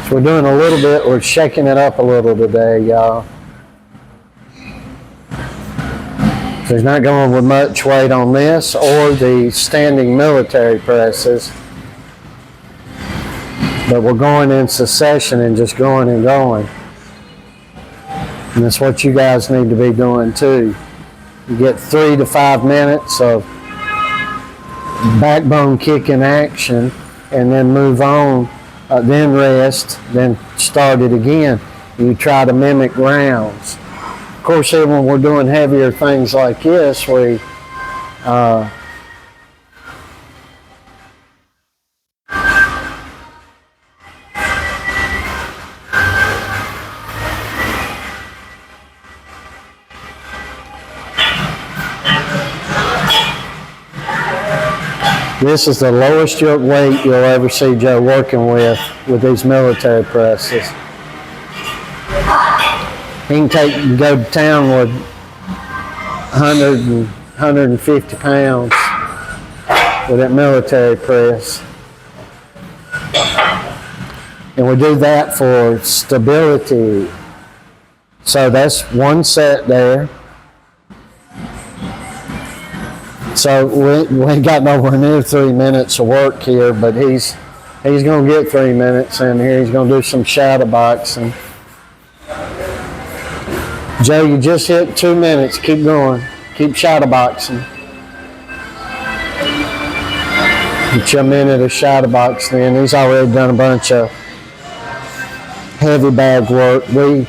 So we're doing a little bit, we're shaking it up a little today, y'all. So he's not going with much weight on this or the standing military presses. But we're going in succession and just going and going. And that's what you guys need to be doing too. You get 3 to 5 minutes of backbone kicking action and then move on, then rest, then start it again. You try to mimic rounds. Of course, here when we're doing heavier things like this, we this is the lowest weight you'll ever see Joe working with these military presses. He can go to town with 100 and 150 pounds with that military press. And we do that for stability. So that's one set there. So we ain't got nowhere near 3 minutes of work here, but he's going to get 3 minutes in here. He's going to do some shadow boxing. Joe, you just hit 2 minutes. Keep going. Keep shadow boxing. Get you a minute of shadow boxing in. He's already done a bunch of heavy bag work. We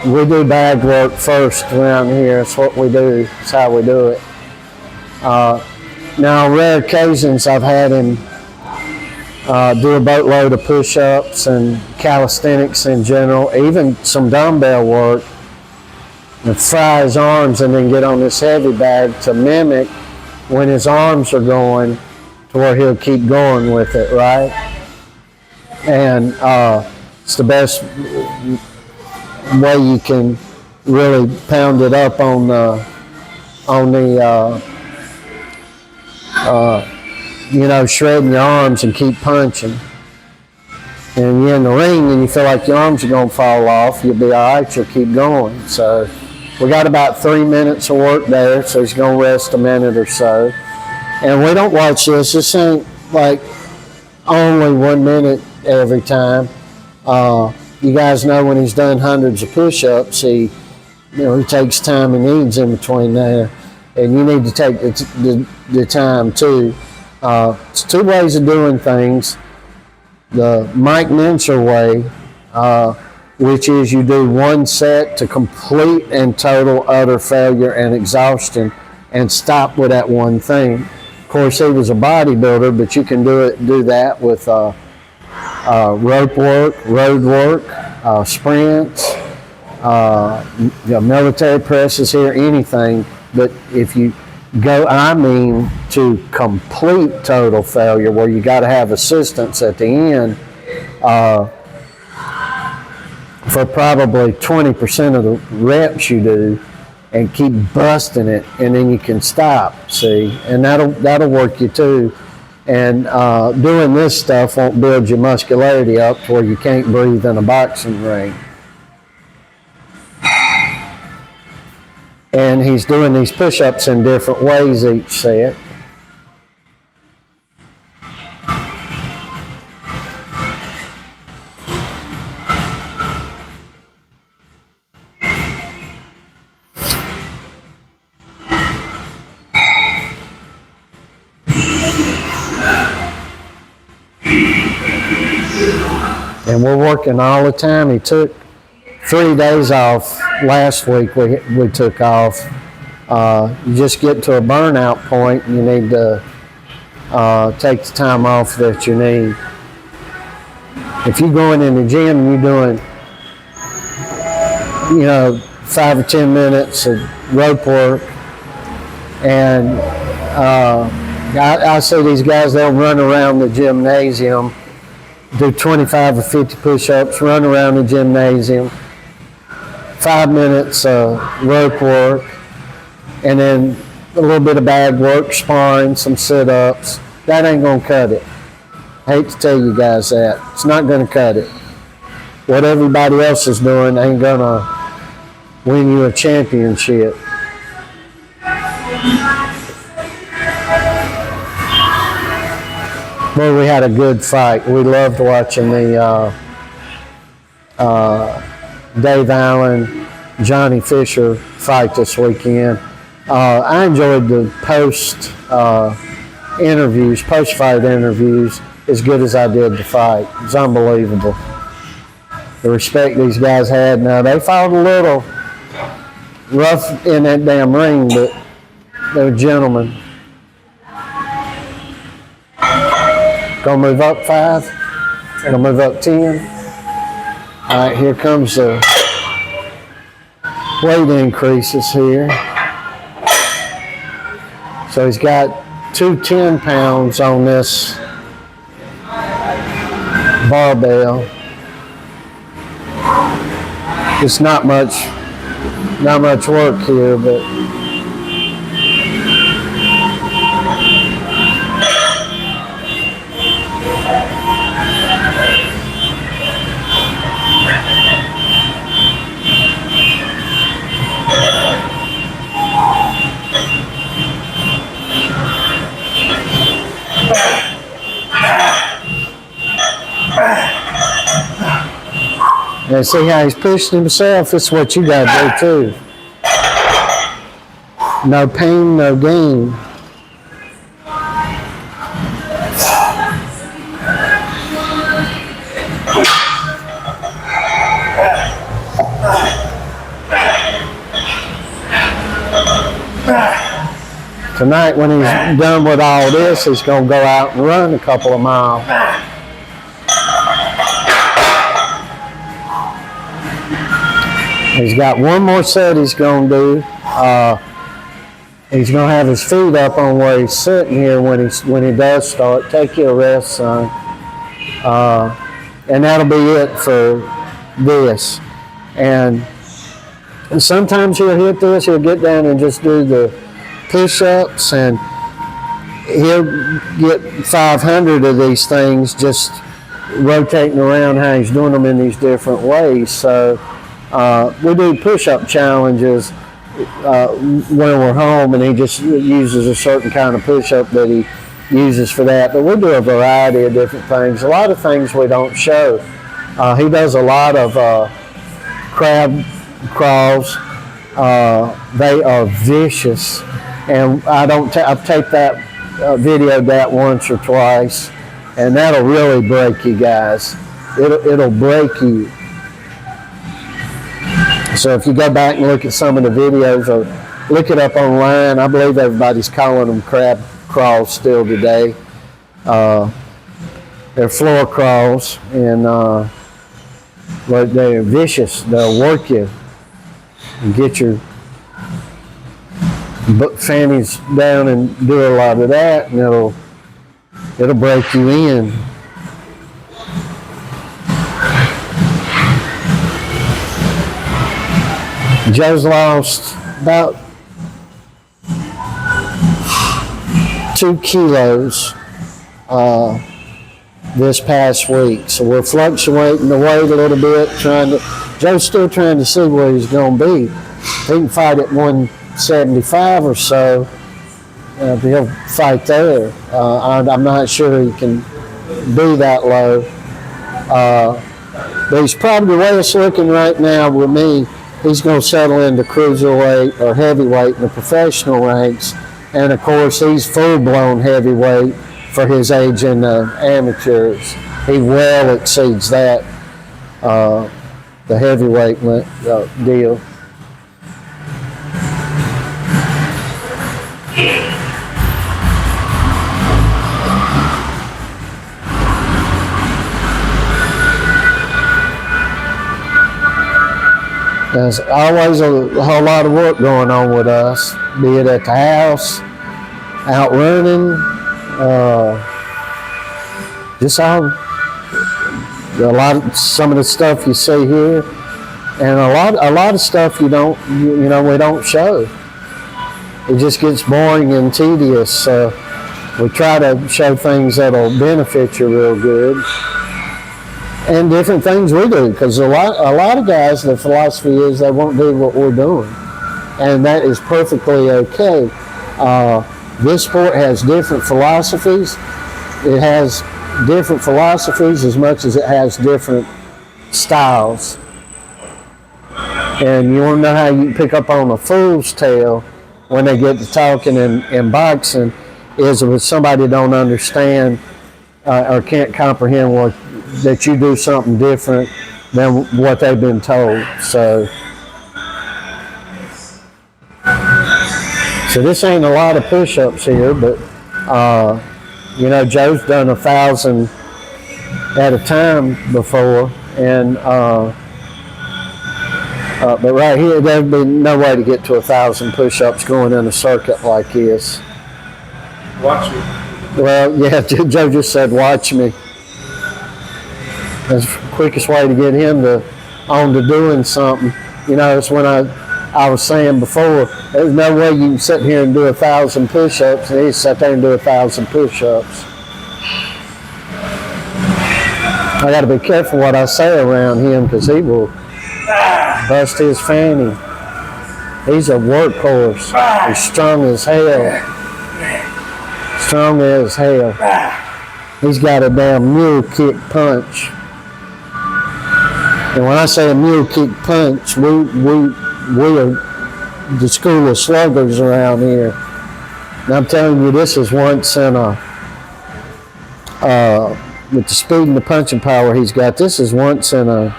do bag work first around here. That's what we do. That's how we do it. Now, on rare occasions, I've had him do a boatload of push-ups and calisthenics in general, even some dumbbell work, and fry his arms and then get on this heavy bag to mimic when his arms are going to where he'll keep going with it, right? And it's the best way you can really pound it up on the shredding your arms and keep punching. And you're in the ring and you feel like your arms are going to fall off, you'll be all right, you'll keep going. So we got about 3 minutes of work there, so he's going to rest a minute or so. And we don't watch this. This ain't like only 1 minute every time. You guys know when he's done hundreds of push-ups, he takes time he needs in between there. And you need to take the time too. It's 2 ways of doing things. The Mike Mincer way, which is you do 1 set to complete and total utter failure and exhaustion and stop with that one thing. Of course, he was a bodybuilder, but you can do that with rope work, road work, sprints, military presses here, anything. But if you go, to complete total failure, where you got to have assistance at the end, for probably 20% of the reps you do, and keep busting it, and then you can stop, see? And that'll work you too. And doing this stuff won't build your muscularity up to where you can't breathe in a boxing ring. And he's doing these push-ups in different ways each set. And we're working all the time. He took 3 days off last week. We took off. You just get to a burnout point, and you need to take the time off that you need. If you're going in the gym and you're doing, 5 or 10 minutes of rope work, and I see these guys, they'll run around the gymnasium, do 25 or 50 push-ups, run around the gymnasium, 5 minutes rope work, and then a little bit of bag work, sparring, some sit-ups. That ain't going to cut it. I hate to tell you guys that. It's not going to cut it. what everybody else is doing ain't gonna win you a championship. But we had a good fight. We loved watching the Dave Allen, Johnny Fisher fight this weekend. I enjoyed the post-fight interviews as good as I did the fight. It was unbelievable. The respect these guys had. Now, they fought a little rough in that damn ring, but they were gentlemen. Gonna move up 5. Gonna move up 10. All right, here comes the weight increases here. So he's got 2 10-pounds on this barbell. It's not much work here, but and see how he's pushing himself? That's what you gotta do too. No pain, no gain. Tonight, when he's done with all this, he's gonna go out and run a couple of miles. He's got one more set he's going to do. He's going to have his feet up on where he's sitting here when he does start. Take your rest, son. And that'll be it for this. And sometimes he'll hit this, he'll get down and just do the push-ups, and he'll get 500 of these things just rotating around how he's doing them in these different ways. So we do push-up challenges when we're home, and he just uses a certain kind of push-up that he uses for that. But we do a variety of different things. A lot of things we don't show. He does a lot of crab crawls. They are vicious, and I've taped that, videoed that once or twice, and that'll really break you guys. It'll break you. So if you go back and look at some of the videos or look it up online, I believe everybody's calling them crab crawls still today. They're floor crawls, and they're vicious. They'll work you and get your fannies down and do a lot of that, and it'll break you in. Joe's lost about 2 kilos this past week, so we're fluctuating the weight a little bit. Joe's still trying to see where he's going to be. He can fight at 175 or so. He'll fight there. I'm not sure he can be that low, but he's probably the way it's looking right now with me. He's going to settle into cruiserweight or heavyweight in the professional ranks. And of course, he's full-blown heavyweight for his age in the amateurs. He well exceeds that, the heavyweight deal. There's always a whole lot of work going on with us, be it at the house, out running, some of the stuff you see here, and a lot of stuff we don't show. It just gets boring and tedious. So we try to show things that'll benefit you real good. and different things we do, because a lot of guys, their philosophy is they won't do what we're doing, and that is perfectly okay. This sport has different philosophies. It has different philosophies as much as it has different styles. And you want to know how you can pick up on a fool's tale when they get to talking in boxing is if somebody don't understand or can't comprehend that you do something different than what they've been told. So this ain't a lot of push-ups here, but you know, Joe's done 1,000 at a time before, and but right here there'd be no way to get to 1,000 push-ups going in a circuit like this. Watch me. Well, yeah, Joe just said, "Watch me." That's the quickest way to get him on to doing something. You know, it's when I was saying before, there's no way you can sit here and do 1,000 push-ups, and he sat there and do 1,000 push-ups. I got to be careful what I say around him, because he will bust his fanny. He's a workhorse. He's strong as hell. Strong as hell. He's got a damn mule kick punch. And when I say a mule kick punch, we are the school of sluggers around here. And I'm telling you, this is once in a, with the speed and the punching power he's got, this is once in a,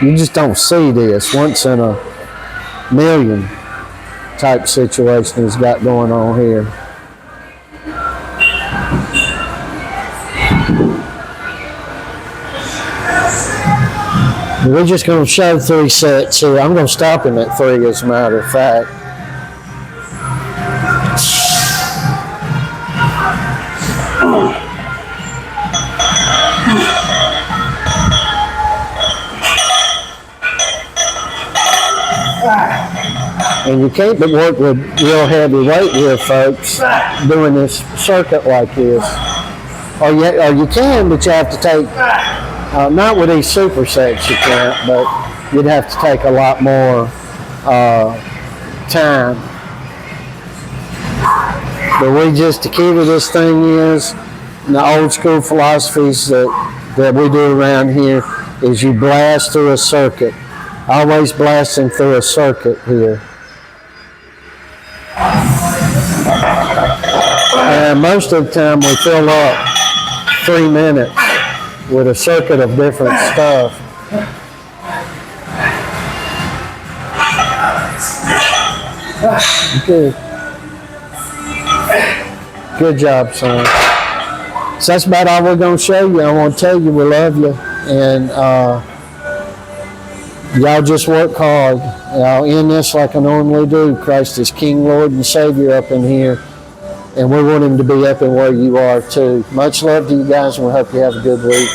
you just don't see this, once in a million type situation he's got going on here. We're just going to show 3 sets here. I'm going to stop him at 3, as a matter of fact. And you can't but work with real heavy weight here, folks, doing this circuit like this. Or you can, but you have to take, not with these supersets you can't, but you'd have to take a lot more time. But the key to this thing is, the old school philosophies that we do around here is you blast through a circuit. Always blasting through a circuit here. And most of the time we fill up 3 minutes with a circuit of different stuff. Good job, son. So that's about all we're going to show you. I want to tell you we love you, and y'all just work hard. I'll end this like I normally do. Christ is King, Lord, and Savior up in here, and we want him to be up in where you are too. Much love to you guys, and we hope you have a good week.